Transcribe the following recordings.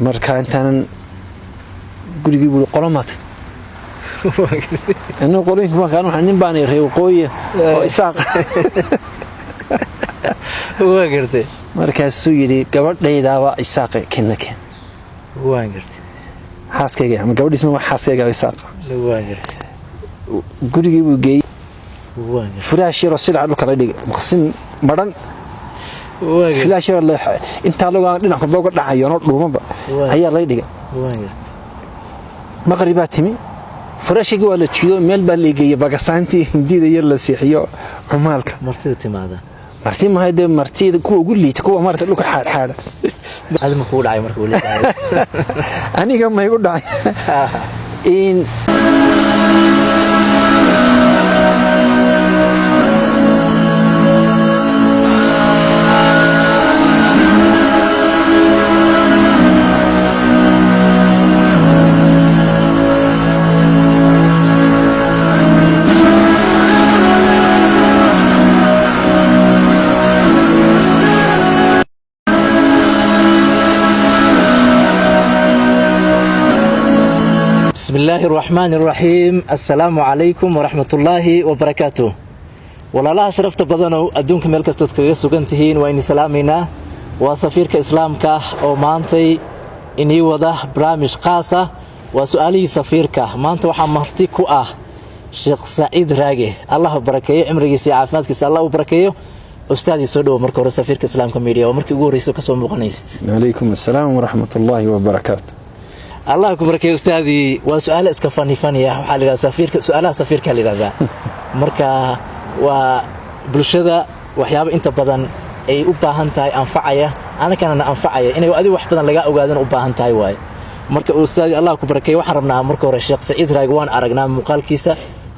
marka intaan gurigii buu qolomaad inuu qolinka ma kaan waxaan nin baan reey waqooyi oo isaaq waa gartay markaasuu yidhi gabadhayda waa isaaq kennake waa gartay xaaskayga ama gabadhiisma wax xaaskayga isaaq waa gartay gurigii buu geeyay waa gartay firaash yar oo silaa dhulka la dhigay maqsin maran waa gartay firaash yar inta lagu dhinac looga dhacayo no dhuumaba ayaa la dhigay waa gartay maqriba timi furaashigi waa la jiido meel baa leegay Pakistaantii Hindida yar la siixiyo xumaalka martida timaada martii ma hayde martida kuwa ugu liita kuwa martida dhulka xaad adma ku dhacay markuu leeyahay aniga ma igu dhacay in بسم الله الرحمن الرحيم السلام عليكم ورحمة الله وبركاته ولا لا شرفت بدنو أدونك ملك استدقاء سجنتهين وإن سلامنا وسفيرك إسلامك أو مانتي إني وده برامج قاسة وسؤالي سفيرك مانتو حمرتكو شيخ سعيد راجي الله بركيه عمرك سعافاتك الله بركيه أستاذي سودو مركو سفيرك إسلامك ميديا ومركي جوريسو كسو مغنيست عليكم السلام ورحمة الله وبركاته الله كبرك يا أستاذي وسؤال إسكفاني فانية وحالة سفيرك سؤالها سفيرك لذا مركا وبلشدة وحياب أنت بدن أي أباهنتاي أنفعية أنا كان أنا أنفعية إنه أدي واحد بدن لقى أوجادن أباهنتاي واي مركا أستاذي الله كبرك وحرمنا مركا الشيخ سعيد راجوان أرجنا مقال كيسة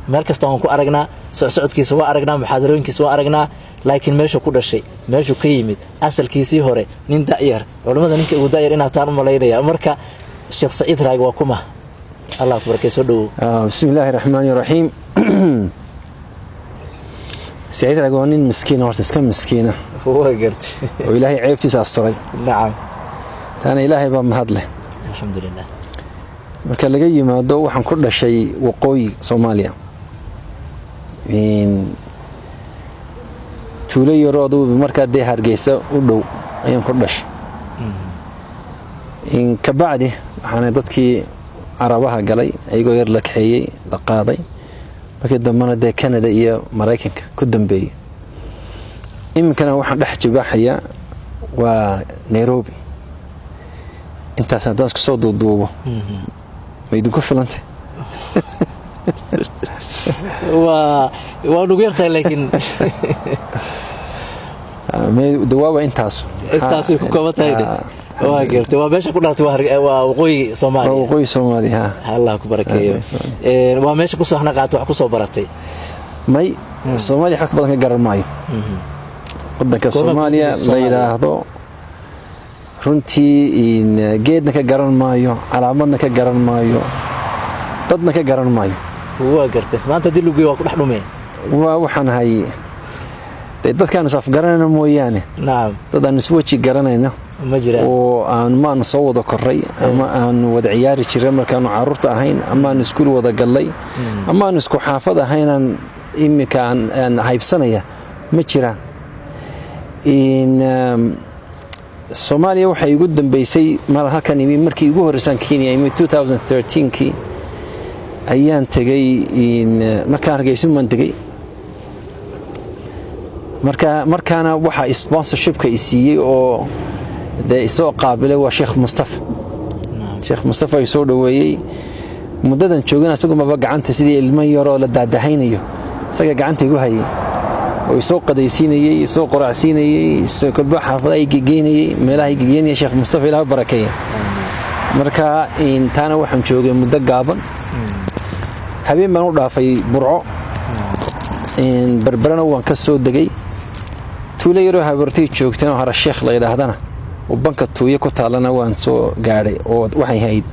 مركز طاونكو أرجنا سعود كيسة وأرجنا محاضرين كيسة وأرجنا لكن ماشوا كل شيء ماشوا كيمد أصل كيسي هوري نين دائر ولماذا نك ودائر إنها تعلم ملايين مركا الشيخ سعيد راج وكما الله كبرك يسدو بسم الله الرحمن الرحيم سعيد راج وانين مسكينة ورث كم مسكينة هو قرت وإلهي عيبتي سأستري نعم أنا إلهي بمهدله الحمد لله marka laga yimaado waxaan ku dhashay waqooyi Soomaaliya in tuulo yaroodu marka de Hargeysa u dhow ayaan ku dhashay in ka bacdi waxaan dadkii Arabaha galay ayagoo yar la kaxeeyay la qaaday markii dambana de Canada iyo Mareykanka ku dambeeyay iminkana waxaan dhex jibaaxaya waa Nairobi intaas hadaan isku soo duuduubo ويدوكو فلانتي ونغيرتها لكن دوابة انتاسو كوكوبتها واغيرتي وماشي كلها وقوي صومالي وقوي صومالي ها الله كبرك وماشي كسو احنا قاعد wax ku soo baratay may Soomaaliya xaq badan ka garan maayo wadanka Soomaaliya la yiraahdo runtii in geedna ka garan maayo calaamadna ka garan maayo dadna ka garan maayo waa gartay maanta dilugi waa ku dhax dhumay waa waxaan hay dadkaan saf garanayna mooyaane naam dadaan iswaji garanayna ma jiraan oo aan ma soo wada koray ama aan wada ciyaari jiray markaan caruurta ahayn ama aan iskuul wada galay ama aan isku xaafad ahayn imika aan haybsanaya ma jiraan in Soomaaliya waxay ugu dambeysay mar halkan markii ugu horeysay Kenya 2013kii ayaan tagay in markaan Hargeysa man tagay markaana waxa sponsorship-ka isiiyay oo isoo qaabilay waa Sheikh Mustafa ay soo dhaweeyay muddadan joogana asagoo ma gacanta sidii ilmo yar oo la daadahaynayo isaga gacanta igu hayay oo soo qadaysiinayay soo qoracsiinayay soo kulba xaafada ay gegeynayay meelaha ay gegeynayay Sheikh Mustafa Ilaahay barakeeyo marka intaana waxaan joogay muddo gaaban habeen baan u dhaafay Burco in Barbarana waan ka soo degay tuulo yar oo habartay joogtay oo hara Sheikh la yiraahdana oo banka tuuyo ku taalana waan soo gaaray oo waxay hayd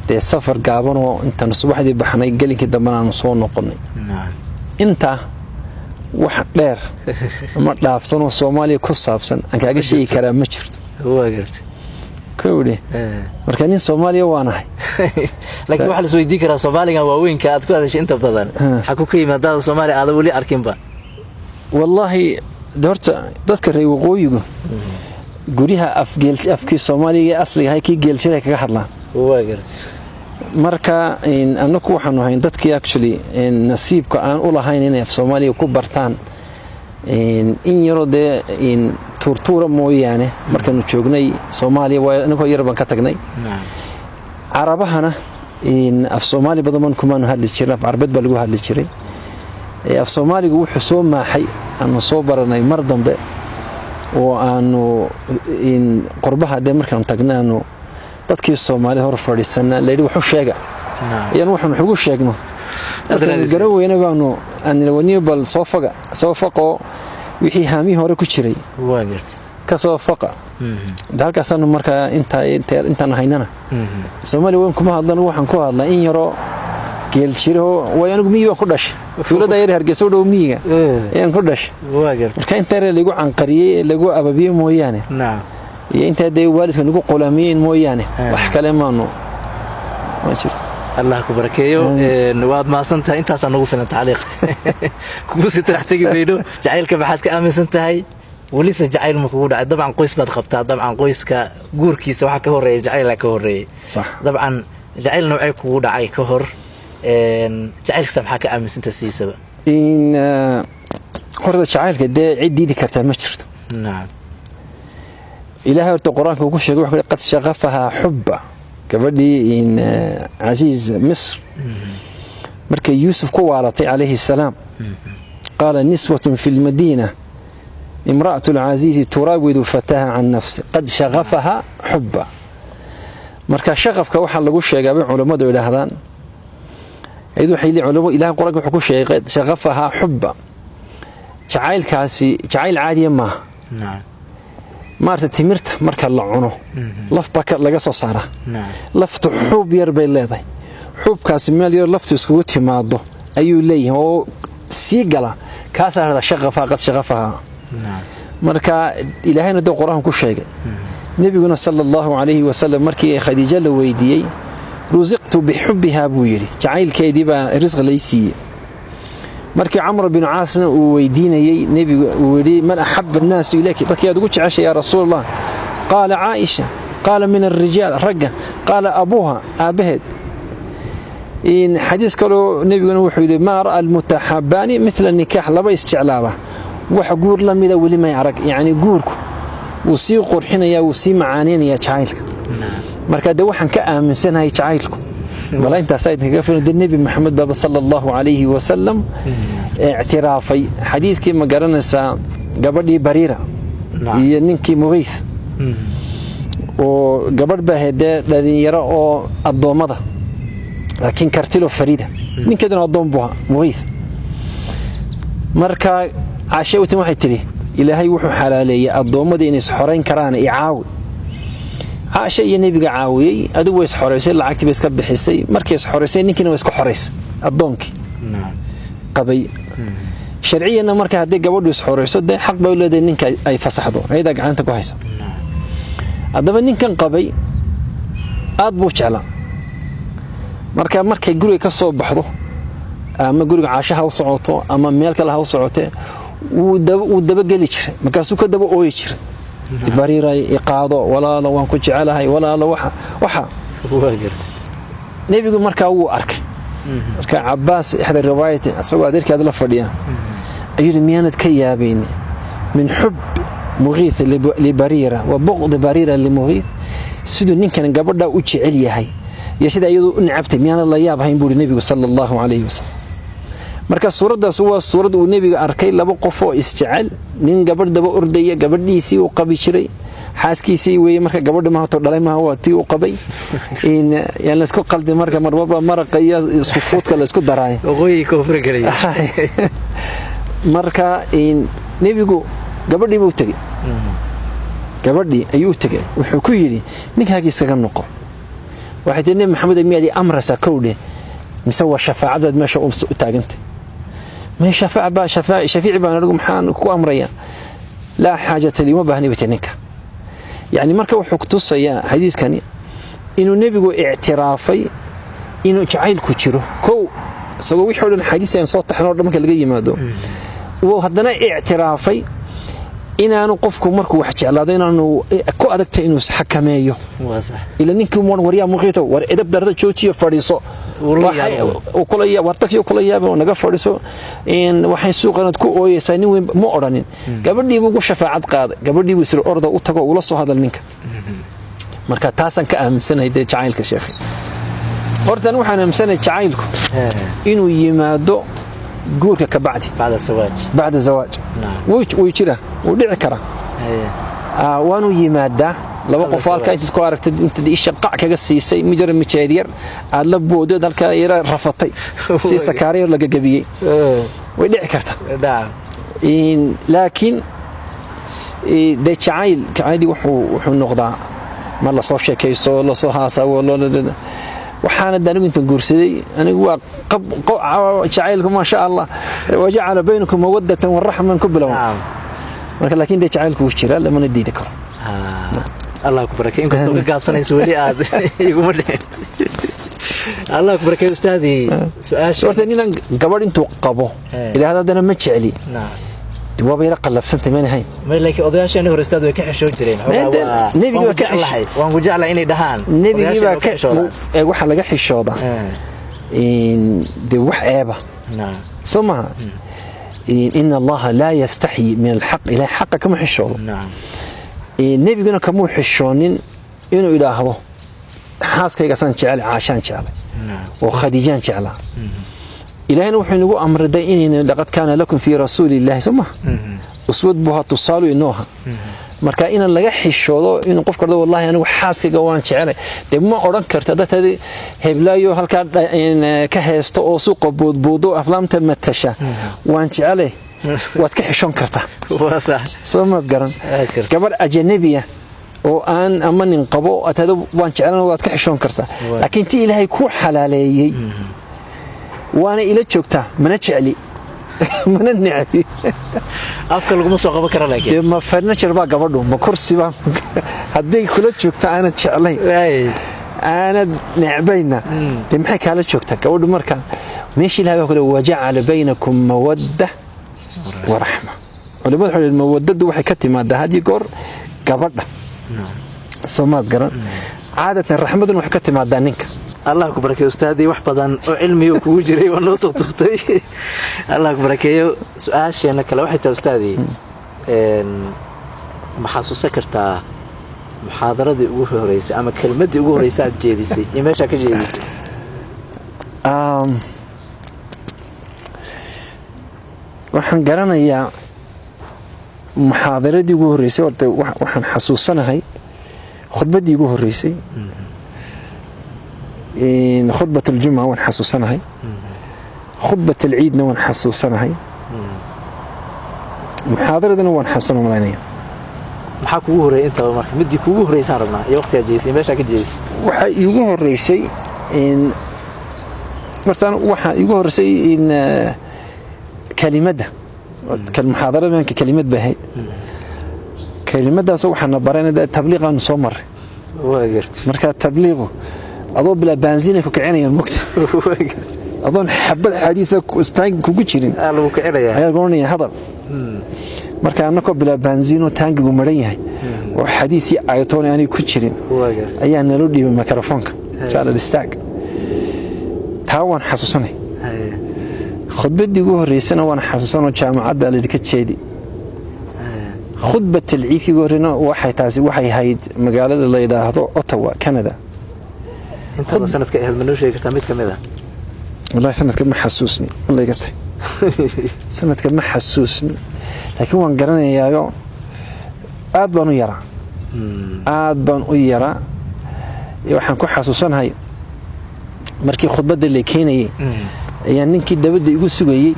de safar gaaban oo intaan subaxdii baxnay galinkii dambana aan soo noqonay inta wax dheer ama dhaafsan oo Soomaaliya ku saabsan aan kaaga sheegi karaa ma jirto waa gartay kowdhe marka nin Soomaaliya waanahay laakiin waxa la isweydiin karaa Soomaaliga waaweynka aad ku hadashay inta badan waxa ku yimaada Soomaaliya aad wali arkinba wallahi doorta dadka reer waqooyiga guriha afkii Soomaaliga asliga hay ki geelshada kaga hadlaan waa gartay marka annagu waxaanu hayn dadkii actually nasiibka aan u lahayn inay Soomaaliya ku bartaan in yaro de turtuura mooyaane markaanu joognay Soomaaliya waa anagoo yar baan ka tagnay Carabahana af Soomaali badan kumaanu hadli jiray af Carabeed baa lagu hadli jiray af Soomaaligu wuxuu soo maaxay aanu soo baranay mar dambe oo aanu qurbaha de markaan tagnaano dadkii Soomaali hor fadhiisana leeyahay wuxuu sheega ayaan waxaan ugu sheegno garaweyna baanu aan waniyo bal soo faqo wixii haami hore ku jiray waa gartay ka soo faqa dalkaasna marka inta haynana Soomaali waan kuma hadlan waxaan ku hadlaa in yaro geel jiro way anigu miyiga ku dhashay tuulada yar Hargeysa dhow miyiga ayaan ku dhashay waa gartay marka inta lagu canqariyay lagu ababiye mooyaane iyo inta day waalidka nagu qolaamiyeen mooyaane wax kale maano ma jirto الله كبركيو واد ما سنتها انت سنوقف في التعليق كوسي تحتاجي بينو جعيلك بحد كامل سنتهي ولسه جعيل مكوود طبعا قيس بد خبطها طبعا قيسك غوركيس waxa ka horeeyay jacaylka ka horeeyay صح طبعا جعيل نوعي ku dhacay ka hor jacaylka maxaa ka aaminsan siisaba in horda jacaylka ciidii kartaa ma jirto naam ilaahay quraanka uu ku sheegay wax qad shaqafaha hubba gabadhii in Aziz Misr markay Yusuf ku waalatay alayhi salaam qala niswatun fil madina imra'atu al-aziz turawidu fataha an nafsi qad shaghafaha hubba marka shaqafka waxa lagu sheegay culimadu ilaahdaan aydu waxay culimadu ilaahay quraanka wuxuu ku sheegay qad shaghafaha hubba jacaylkaasi jacayl caadi ma naam maarta timirta marka la cuno laf baka laga soo saara laftu xub yar bay leedahay xubkaasi meel yar laftu isku timaado ayuu leeyahay oo si gala ka saarada shaqafa qad shaqafaha marka ilaahayna doo quraanku ku sheegay nabiguna sallallahu alayhi wa sallam markii Khadija la weydiiyay ruziqtu bihubbiha buu yiri jacaylkeedii baa risq laysiiyay markii Amr bin Aas uu weydiinayay nabiga uu yiri man ahabba an-nas ilayki dadkii aad ugu jeceshay ya rasuulullah qala Aisha qala min ar-rijal raga qala abuha abahed in hadith kale nabiguna wuxuu yiri ma ra'a al-mutahabbani mithla an-nikah laba isticlaaba wax guur la mid ah wali ma arag yaani guurku uu si qurxinaya uu si macaaneenaya jacaylka marka de waxaan ka aaminsanahay jacaylku ولا انت سيد كفر النبي محمد بابا صلى الله عليه وسلم اعترافي حديث كما قرنسا غبدي بريره iyo ninkii Mughith oo gabadh baahade dhalinyaro oo adoomada laakiin kartilo farida ninkeedana adoom buu Mughith marka Aisha waxay tiri ilaahay wuxuu xalaaleeyay adoomada inay xoreyn karaan icaawi Aisha iyo nabiga caawiyay adigu way xoreysay lacagtii bay iska bixisay markii is xoreysay ninkina way iska xoreysay adoonki qabay sharciyan marka hadii gabadhu is xoreyso de xaq bay u leedahay ninka ay fasaxdo ayda gacanta ku haysa adaba ninkan qabay aad buu jeclaa markay guriga ka soo baxdo ama guriga Aisha ha u socoto ama meel kale ha u socotee uu daba gali jiray markaasuu ka daba ooyi jiray bariiray iqaado walaalo waan ku jecelahay walaalo waxa nabigu markaa uu arkay marka Abbas ihda riwaayati asagoo adeerkeed la fadhiya ayuu miyaanad ka yaabeen min hub Mughith li Barira wa bughd Barira li Mughith sidoo ninkan gabadha u jecel yahay iyo sida iyadu u nacabtay miyaanad la yaabahayn buu nabigu sallallahu alayhi wasallam marka suuradaas waa suurad uu nabiga arkay laba qof oo isjecel nin gabadhaba ordaya gabadhiisii uu qabi jiray xaaskiisii weey marka gabadha ma hado dhalay ma waa tii uu qabay in yaan la isku qaldi marka marba maraqaya isku fuudka la isku daray oqooyi ka furgalay marka in nabigu gabadhii buu tagay gabadhii ayuu tagay wuxuu ku yiri ninkaagiisa ka noqo waxa tii Maxamed Amiyadi amrasa kowde mise waa shafaacad meesha u taagantay ما شفاعي بان رغم حان كو امريا لا حاجه لي ما باهني بتنك يعني marka wuxuu ku tusayaa xadiiskani inuu nabigu i'tiraafay inuu jacaylku jiro kow isagoo wixii dhan xadiiskan soo taxnoo dhanka laga yimaado oo haddana i'tiraafay inaanu qofku markuu wax jeclaado inaanu ku adagtay inuu xakameeyo waa sax ila ninkii wariyaa muuqito war edab darada joojiyo fadhiiso oo kula yaab wartaki kula yaab oo naga fadhiso in waxay suuqanad ku ooyeysaa nin weyn ma odanin gabadhii buu shafaacad qaaday gabadhii buu sir ordo u tago ula soo hadal ninka marka taasan ka aaminsanahay jacaylka sheekhi hortan waxaan aaminsanahay jacaylku inuu yimaado guurka ka bacdi bacda zawaaj wuu jira wuu dhici kara waanu yimaadaa laba qof halka inta ku aragtay inta isha qac kaga siisay mijara mijeeriyar aad la boodo dalka yara rafatay si sakaariyo laga gabiyay way dhici karta laakiin jacayl wuxuu noqdaa mar la soo sheekaysto la soo haasawo waxaana anigu inta guursaday anigu waa jacaylku ma sha Allah waja'ala baynakum mawaddatan wa rahman kubilaw marka laakiin jacaylku wuu jira lama diidi karo Allah ku barakeeyo inkastoo ka gaabsanayso wali aad iguma dheen Allah ku barakeeyo ustaadi su'aasha horta ninaan gabadh intuu qabo ilaahadana ma jeceli waa ila qalabsantay ma ahayn ma laakiin odayaashani hore ustaad way ka xishoo jireen nabiga ka xishay waan ku jeclaa inay dhahaan nabiga ka xishooda waxa laga xishooda de wax eeba soma in Allah la yastahi min al-haq ila haqqa kama xishoodo nabiguna kama xishoonin inuu ilaahdo xaaskayga san jecel caashan jecel oo khadiijaan jecel إلهنا وحين نقول أمر دائنين لقد كان لكم في رسول الله سماه أسود بها تصالوا إنوها مركا إن اللي يحشوا إنه قف كرده والله أنا وحاسك جوان شعله ده ما أوران كرتة هذه هبلايو هالكار إن كهست أو سوق بودو أفلام تمتشة وان شعله واتكحشون كرتة وصح سمعت قرن كبر أجنبية وأن أمن انقبوا أتدو وان شعله واتكحشون كرتة لكن تي إلهي كو حلالي وانا الى joogta mana jecli mana nacbi afka lagu soo qaban kara laakiin ma furniture ba gabadhu ma kursi ba haday kula joogta ana jeclay ana nacbayna maxay kala joogta gabadhu marka meeshii ilaahay kale waja'ala baynakum mawadda wa rahma wala badxul mawaddadu waxay ka timaadaa hadii goor gabadha Soomaad garan caadatan rahmaduna waxay ka timaadaa ninka الله كبركي أستاذي وحبضاً علمي وكوجري ونوصق تخطي الله كبركي سؤال شيء أنك لو حتى أستاذي محاسو سكرتا محاضرة دي أقوه رئيسي أما كلمة دي أقوه رئيسات جيديسي يماشا كجيديسي waxaan garanayaa muxaadaradii ugu horeysay waxaan xasuusanahay khudbadii ugu horeysay in khudbad الجمعة ونحسوسناهي خطبة العيد نوان حسوسناهي محاضرة نوان حسوسنا ملانيا maxaa kugu horeeyay inta marka midii kugu horeeyay rabnaa iyo waqtiga jeesay meesha ka jeesay waxa igu horeeyay in martaan waxa igu horeeyay in kalimada kan muhaadarada kalimad bahay kalimadaas waxana baranayda tabliiqan soo maray waa gartay marka tabliiqo adoo bila benzin ku kicinaya mugta adoon xabad xadiisa istaag kugu jirin lagu kicinaya ayaa goonaya hadal marka anako bila benzin oo taangigu maran yahay oo xadiisi aytoon aanay ku jirin ayaa nalo dhiibay mikrofoonka saala istaag tawan xasuusanay khudbadii ugu horeysana waan xasuusanoo jaamacadda la dhigay jeedi khudbad العيد goorina waxay hayd magaalada la yiraahdo Ottawa Canada انت سنتك اهل منو شيء كرتا ميد كميدا والله سنتك ما حسوسني والله قلت سنتك ما حسوسني لكن وان قرانيايو aad baan u yaraa waxaan ku xasuusanahay markii khudbada la keenayay ayaa ninkii dabada igu sugayay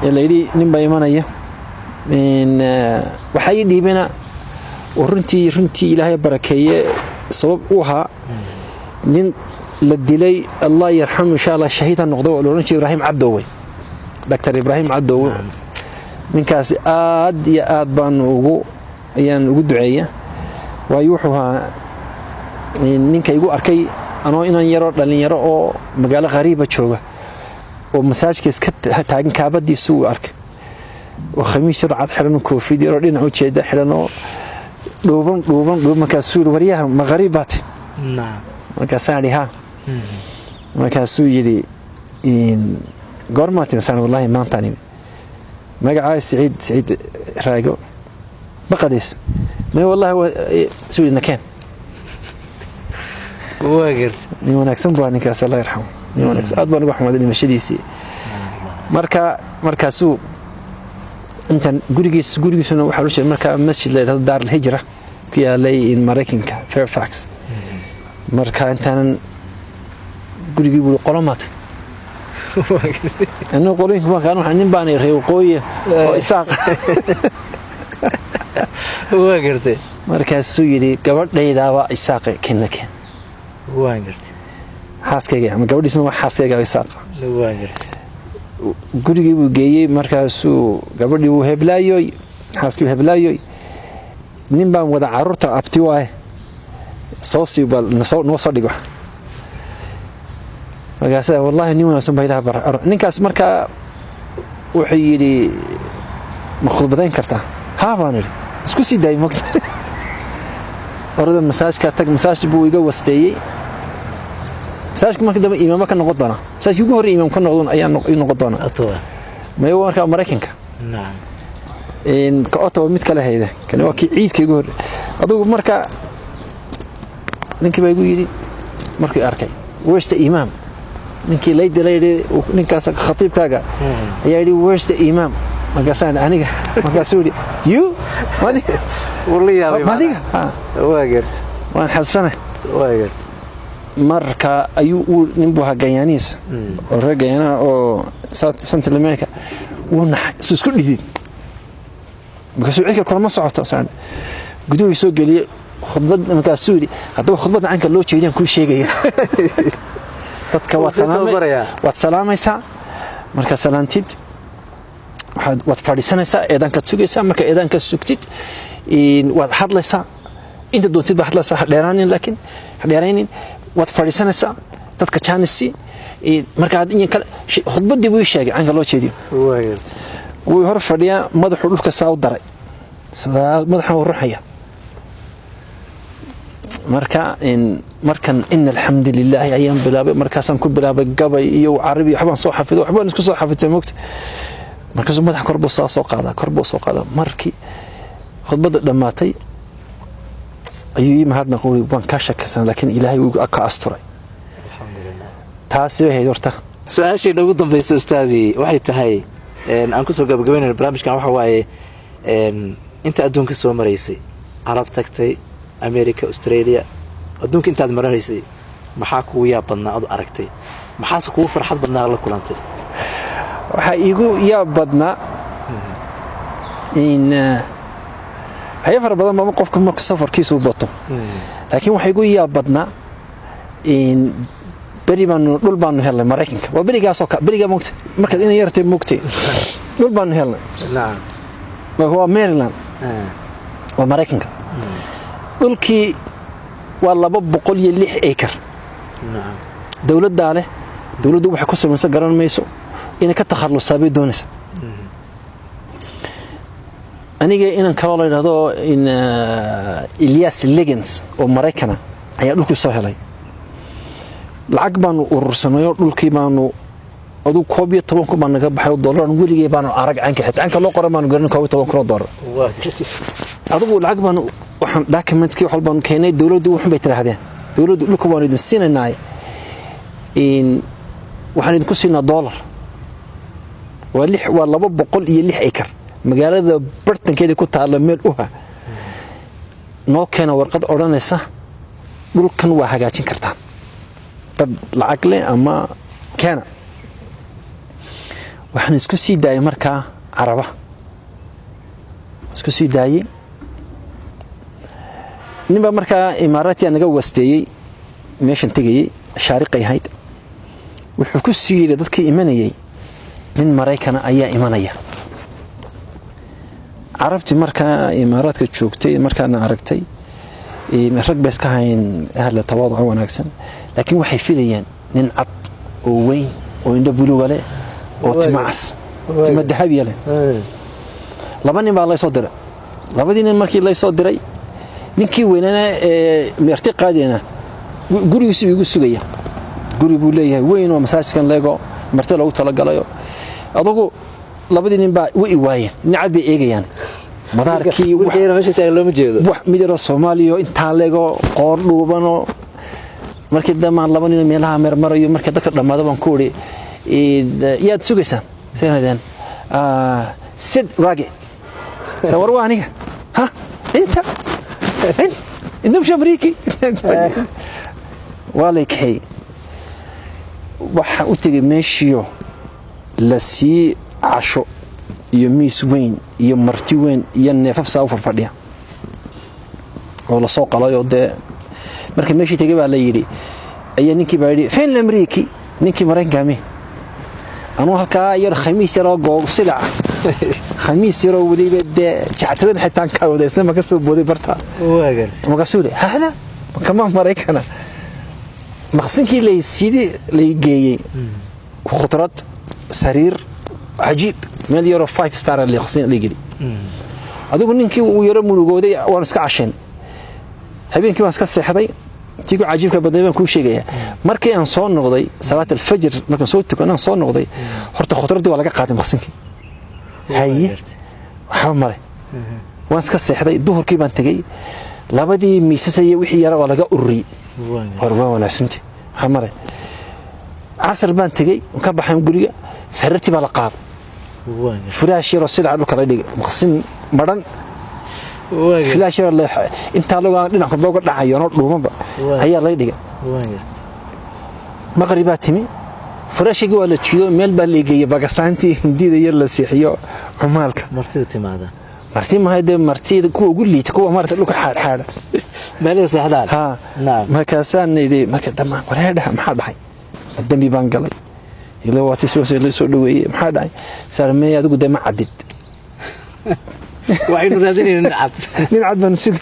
ee la yiri nin baa imanaya in waxay dhiibina runtii Ilaahay barakeeye sabab u ahaa nin la dilay Allah yarhamu insha Allah shahiid noqdo oo looran jiray Ibrahim Cabdowe Dr. Ibrahim Cabdowe ninkaas aad iyo aad baan ugu duceeyaa waayo wuxuu ahaa ninka igu arkay anoo inan yaro dhalinyaro oo magaalo qariiba jooga oo masaajidka iska taagan kaabadiisu uu arkay oo khamiis yar cad xiran koofid yar dhinac u jeeda xiran oo dhuuban markaasuu yiri waryaha ma qariibaat markaasaan idhi ha markaasuu yidhi goormaati masaan wallahi maantaan imi magacaa Saciid Raago baqadiis ma wallahi suu yidhi nakeen واجرت nin wanaagsan baa ninkaas Allah yarxamo nin wanaagsan aad baan ugu xumaaday dhimashadiisii markaasuu intan gurigiisuna waxa uu sheegay marka masjid la yiraahdo Daar al-Hijra ku yaalay in Mareykanka Fairfax marka intaan gurigii buu qolomaad anuu qoloyn kuma qaan waxaan nin baan reeyo qooye oo isaaq واجرت markaasuu yiri gabadhayda waa isaaqe kennake واجرت xaaskayga ama gabadhiisna waa xaaskayga isaaq واجرت gurigii buu geeyay markaasuu gabadhii uu heblaayoy xaaskii heblaayoy nin baan wada carruurta abti waay soo siibal noo soo dhigo markaas wallahi nin wanaagsan baa ilaaha bar ninkaas marka wuxuu yiri ma khudbadayn kartaa haa baan yiri isku sii daay mogta orada masaajka tag masaaj buu iga wasteeyay masaajka markii dambe imaam ka noqon doona masaajkii ugu horeeyay imaam ka noqon ayaa noqon doona ma uu marka Mareykanka naam ka Ottawa mid kale hayda kan waa kii ciidkii ugu horeeyay adigu marka ninkii baa igu yiri markii arkay where's the imam ninkii leeyahay ninkaas khatiibkaaga ayaa yiri where's the imam markaasaan aniga markaasuu yiri you wadi والله adiga واجرت waan xabsanay واجرت marka ayuu nin buu hagayaaniis oo ragayana oo Central America wana isku dhidid markaasuu cika kulama socoto saan gudow soo galiyay khudbad markaasuu yiri hadaba khudbad aanka loo jeedin ku sheegaya dadka waad salaamaysaa marka salaantid waad fadhiisanaysaa eedanka sugaysaa marka eedanka sugtid waad hadlaysaa inta doontid baad hadlaysaa dheeraanin waad fadhiisanaysaa dadka jaanisi marka aad in kale khudbadii buu sheegay aanka loo jeediyo wuu hor fadhiyaa madaxu dhulka saa u daray sidaa madaxa uu ruxaya markan inna alhamdulillah ayaan bilaabay markaasaan ku bilaabay gabay iyo carabi waxbaan soo xafido waxbaan isku soo xafidtay moogta markaasuu madax kor buu soo qaadaa markii khudbada dhamaatay ayuu mahadna qoray waan ka shakaysan laakiin ilaahay uu ka asturay alxamdulillah taasi way horta su'aashii ugu dambeysay ustaadii waxay tahay aan ku soo gabagabeynay barnaamijkan waxa waaye inta adduunka soo maraysay Arab tagtay America Australia adduunka intaad maraysay maxaa kugu yaab badnaa aad aragtay maxaa kugu farxad badnaa la kulantay waxa iigu yaab badnaa in hay'ad badan ma qofka markuu safarkiisu bato laakiin waxa iigu yaab badnaa in dhul baanu helnay Mareykanka waa beriga moogtay markaad in yartay moogtay dhul baanu helnay naam waa Maryland waa Mareykanka dhulkii waa 206 acre naam dawladdu waxay ku samaysan garan mayso inay ka takhalusaabay doonaysa aniga inaan kala leeyahay in Elias Legends oo Mareykana ayaa dhulku soo helay lacag baanu urursanayo dhulkii baanu adu $12 baan naga baxay dollar weligii baanu arag caanka loo qoray baanu garan $12 adigu lacag baanu waxaan documentskii wax walba keenay dawladdu waxan bay tirahdeen dawladdu dhulka waan idin siinay in waxaan idin ku siinaa dollar waa 206 acre magaalada bartankeeda ku taala meel uha noo keena warqad oranaysa dhulkan waa hagaajin kartaa dad lacag leh ama keena waxaan isku sii daayay markaa Caraba isku sii daayay ninba markaa Imaaraatiga naga wasteeyay meeshan tagayay shaariqay hayd wuxuu ku siiyay dadkii imanayay min Mareykana ayaa imanaya Arabti markaa Imaaraadka joogtay markaana aragtay rag bay iska hayn ahla tawaaduc wanaagsan laakiin waxay filayaan nin cad oo weyn oo indho buluug leh oo timaas tima dahabi leh laba nin baa la soo diray labadii nin markii la soo diray ninkii weynana meerti qaadina gurigiisu igu sugaya guri buu leeyahay weyn oo masaajidkan leego marti lagu tala galayo adugu labadii nin baa way waayeen nicad bay eegayaan madaarkii wax midaro Soomaaliya inta leego qoor dhuubano markii dhamaan laba nin meelaha marmarayo markii dadka dhamaado baan ku uri yaad sugaysaan seenadeen sid raagi sawir waaniga ha inta مش أمريكي والكحي waxa u tagay meeshiyo la sii casho iyo miis weyn iyo marti weyn iyo neefaf saa u farfadhiya oo la soo qalayo de markii meeshii tagay baa la yiri ayaa ninkii baa yiri feen Ameeriki ninkii Mareykanka anoo halka yar khamiis yar oo goog silac khamiis yar oo waliba de jactadan xitaa ka wadaysna ma ka soo booday barta waagan ma ka soo hada kama Mareykanka مخصنكي لي سيدي لي جاي خطرات سرير عجيب مال يورو 5 ستار اللي خصني لي جري ادو نينكي و يرو ملوغودي وان اسك عشين habeenkii waan iska seexday tiigu cajiibka baday baan ku sheegaya markii aan soo noqday salaat al-fajr markaan soo tukanay soo noqday horta khudradii waa laga qaaday maqsinkii haye waxa mare waan iska seexday duhurkii baan tagay labadii miisasay wixii yara waa laga urri warba wanaagsantii waxa mare casr baan tagay ka baxan guriga sarartii baa la qaad firaash yar oo silaa dhulka la dhigay maqsin maran فلاش الله انت لو دينك بوغ دحاyo no dhuumaba ayaa la dhigay maqribaatimi furaashigi wala jiyo meel baa leegay Pakistanti hindida yar la siixiyo umaalka martida timaada ma hayde martida ku ugu liita kuwa martida dhulka xaad meel saxdaan ha naam markaasaan nidi marka dhamaan wareedha maxaa dhahay dambi baan galay ila waati soo dhaweeyay maxaa dhahay sarmay adigu dama cadid وعين رادين نعد بنسوق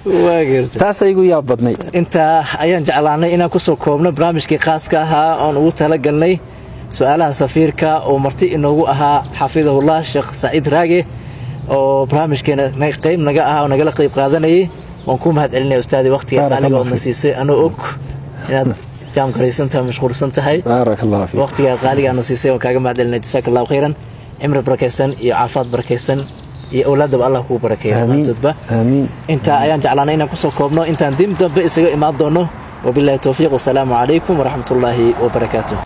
واغيرت taas aygu yaab badnay inta ayaan jeclaanay inaan ku soo koobno barnaamijkii khaaska ahaa oo ugu tala galnay su'aalaha safiirka oo marti inoogu ahaa xafidahullah Sheekh Said Raage oo barnaamijkeena qayb naga ahaa oo nagala qayb qaadanayay waan ku mahad celinay ustaadi waqtiga aniga oo nasiisay anoo og inaad jaam gareysantahay mashquulsan tahay barakallahu fiik waqtiga qaaliga nasiisay oo kaaga mahad celinay jazakallahu khairan cimri barakaysan iyo caafimaad barakaysan iyo awlaadaba Allah ku barakeeyo maantadba amiin inta ayaan jeclaanay inaan ku soo koobno intaan dim dambe isaga imaan doono wabillahi tawfiiq wa salaamu alaykum wa rahmatullahi wa barakatuh